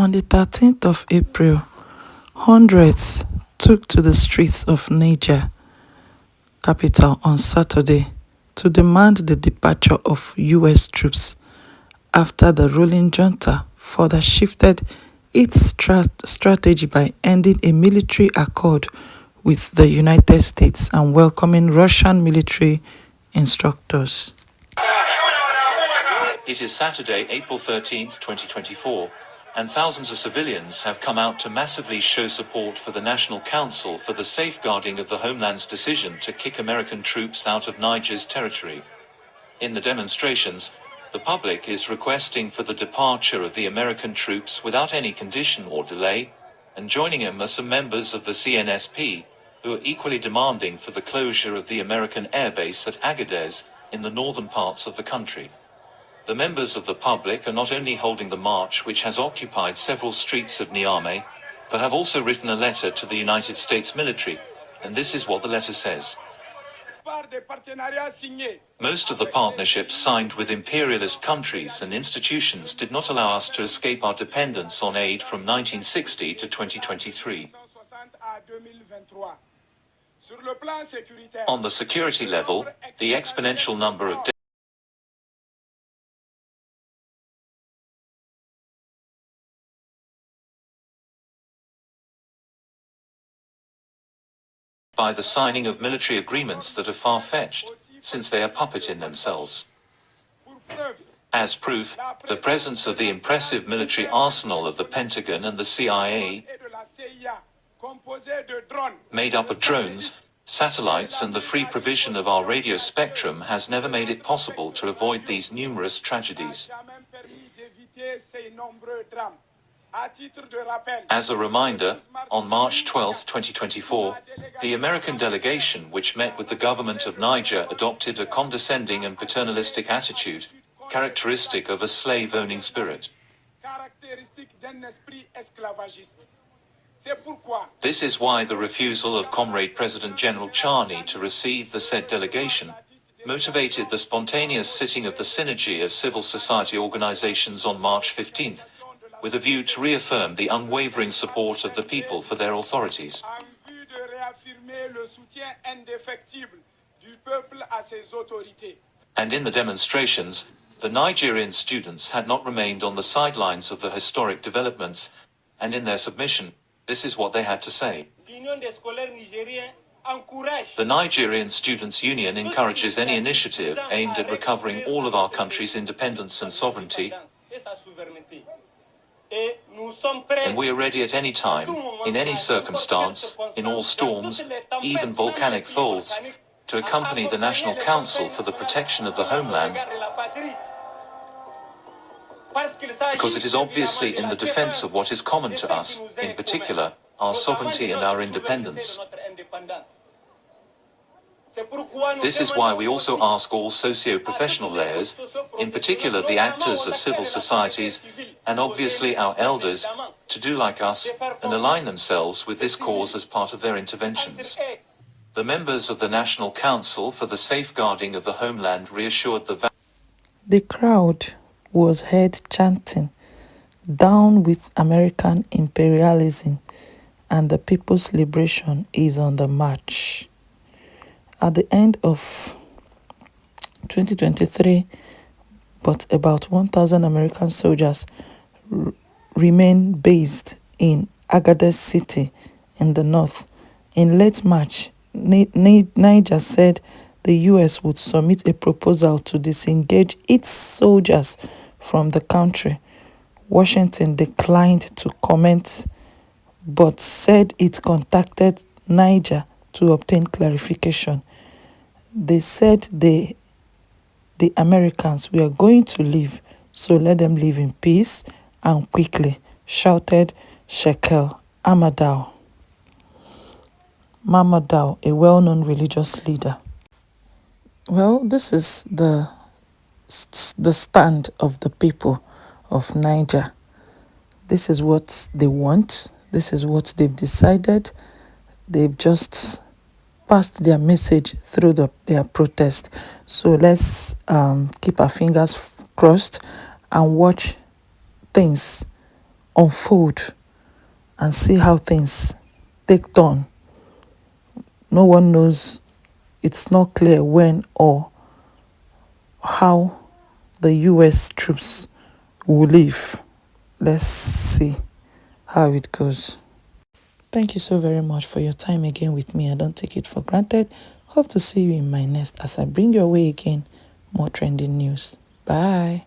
On the 13th of April, hundreds took to the streets of Niger capital on Saturday to demand the departure of US troops after the ruling junta further shifted its strategy by ending a military accord with the United States and welcoming Russian military instructors. It is Saturday, April 13th, 2024, and thousands of civilians have come out to massively show support for the National Council for the Safeguarding of the Homeland's decision to kick American troops out of Niger's territory. In the demonstrations, the public is requesting for the departure of the American troops without any condition or delay, and joining them are some members of the CNSP, who are equally demanding for the closure of the American airbase at Agadez in the northern parts of the country. The members of the public are not only holding the march, which has occupied several streets of Namey, but have also written a letter to the United States military, and this is what the letter says. Most of the partnerships signed with imperialist countries and institutions did not allow us to escape our dependence on aid from 1960 to 2023. On the security level, the exponential number of by the signing of military agreements that are far-fetched, since they are puppet in themselves. As proof, the presence of the impressive military arsenal of the Pentagon and the CIA, made up of drones, satellites and the free provision of our radio spectrum, has never made it possible to avoid these numerous tragedies. As a reminder, on March 12, 2024, the American delegation which met with the government of Niger adopted a condescending and paternalistic attitude, characteristic of a slave-owning spirit. This is why the refusal of Comrade President General Chani to receive the said delegation motivated the spontaneous sitting of the Synergy of Civil Society Organizations on March 15th, with a view to reaffirm the unwavering support of the people for their authorities. And in the demonstrations, the Nigerian students had not remained on the sidelines of the historic developments, and in their submission, this is what they had to say. The Nigerian Students' Union encourages any initiative aimed at recovering all of our country's independence and sovereignty, and we are ready at any time, in any circumstance, in all storms, even volcanic faults, to accompany the National Council for the protection of the homeland, because it is obviously in the defense of what is common to us, in particular, our sovereignty and our independence. This is why we also ask all socio-professional layers, in particular the actors of civil societies, and obviously our elders, to do like us, and align themselves with this cause as part of their interventions. The members of the National Council for the Safeguarding of the Homeland reassured the crowd was heard chanting, "Down with American imperialism," and the people's liberation is on the march. At the end of 2023, but about 1,000 American soldiers remain based in Agadez City in the north. In late March, Niger said the US would submit a proposal to disengage its soldiers from the country. Washington declined to comment, but said it contacted Niger to obtain clarification. They said the Americans, "We are going to leave, so let them leave in peace and quickly," shouted Shekel Mamadou, a well-known religious leader. Well, this is the stand of the people of Niger. This is what they want. This is what they've decided. They've just passed their message through their protest. So let's keep our fingers crossed and watch things unfold and see how things take turn. No one knows, it's not clear when or how the US troops will leave. Let's see how it goes. Thank you so very much for your time again with me. I don't take it for granted. Hope to see you in my next as I bring your way again more trending news. Bye.